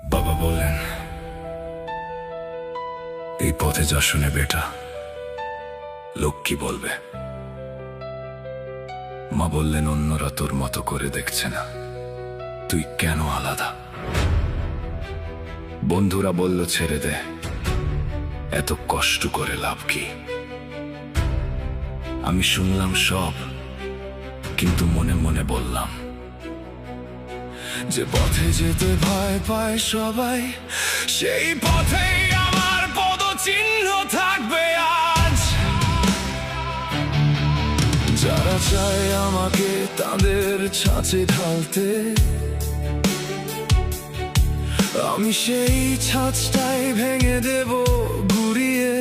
বাবা বললেন, এই পথে যা শুনে বেটা, লোক কি বলবে। মা বললেন, অন্যরা তোর মতো করে দেখছে না, তুই কেন আলাদা। বন্ধুরা বলল, ছেড়ে দে, এত কষ্ট করে লাভ কি। আমি শুনলাম সব, কিন্তু মনে মনে বললাম, যে পথে যেতে ভয় পায় সবাই, সেই পথেই আমার পদচিহ্ন থাকবে আজ। যারা চায় আমাকে তাদের ছাঁচে ঢালতে, আমি সেই ছাঁচটাই ভেঙে দেব ঘুরিয়ে।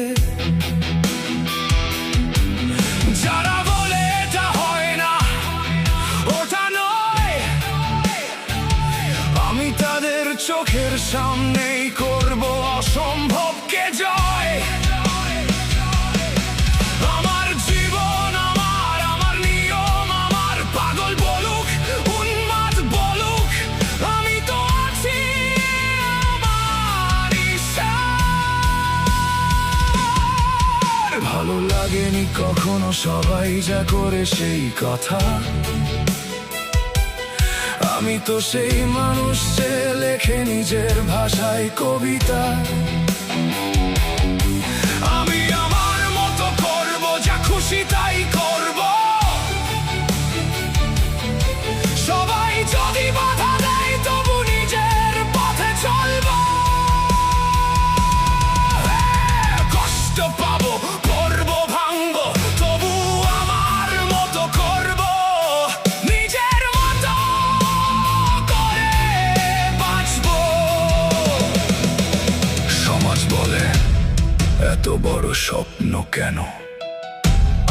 যারা বলে এটা হয় না, ওটা নয়, আমি তাদের চোখের সামনেই করব অসম্ভবকে জয়। আমার জীবন আমার, আমার নিয়ম আমার, পাগল বলুক উন্মাদ বলুক, আমি তো আছি আমার ঈশ্বর। ভালো লাগেনি কখনো সবাই যা করে সেই কথা, আমি তো সেই মানুষ যে লেখে নিজের ভাষায় কবিতা। আমি আমার মতো করব, যা খুশি তাই করব, সবাই যদি বাধা দেয় তবু নিজের পথে চলব। কষ্ট পাবো, করবো, ভাঙবো, তবু আমার মতো করব, নিজের মতো করে বাঁচবো। সমাজ বলে, এত বড় স্বপ্ন কেন?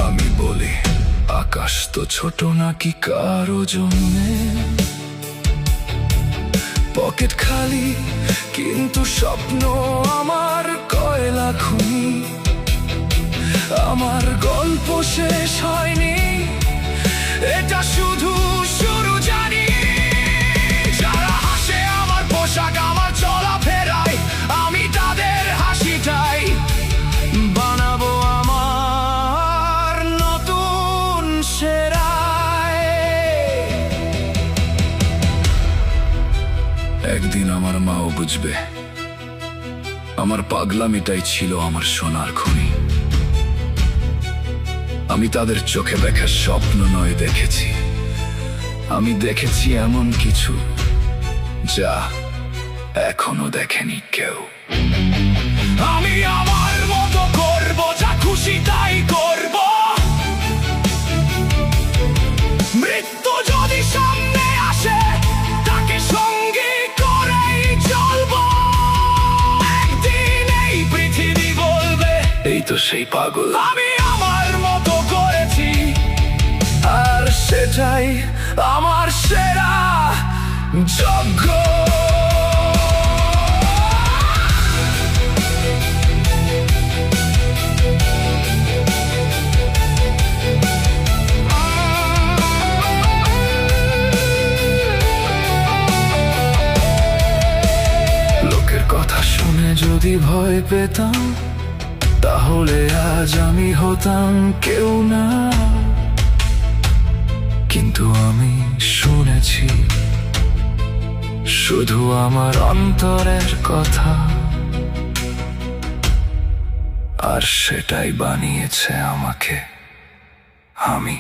আমি বলি, আকাশ তো ছোট নাকি কারো জন্যে। পকেট খালি কিন্তু স্বপ্ন আমার কয়লা খুনি। আমার গল্প শেষ হয়নি, এটা শুধু শুরু জানি। যারা হাসে আমার পোশাক, আমার চলাফেরায়, আমি তাদের হাসিটাই বানাবো আমার নতুন সেরায়। একদিন আমার মাও বুঝবে, আমার পাগলামিটাই ছিল আমার সোনার খনি। আমি তাদের চোখে দেখা স্বপ্ন নয় দেখেছি, আমি দেখেছি এমন কিছু যা এখনো দেখেনি কেউ। আমি আমার মতো করব, যা খুশি তাই করব, মৃত্যু যদি সামনে আসে তাকে সঙ্গী করেই চলবো। একদিন এই পৃথিবী বলবে, এই তো সেই পাগল। আমি আমার মতো করেছি, আর সেটাই আমার সেরা যজ্ঞ। লোকের কথা শুনে যদি ভয় পেতাম, তাহলে আজ আমি হতাম কেউ না। কিন্তু আমি শুনেছি শুধু আমার অন্তরের কথা, আর সেটাই বানিয়েছে আমাকে আমি।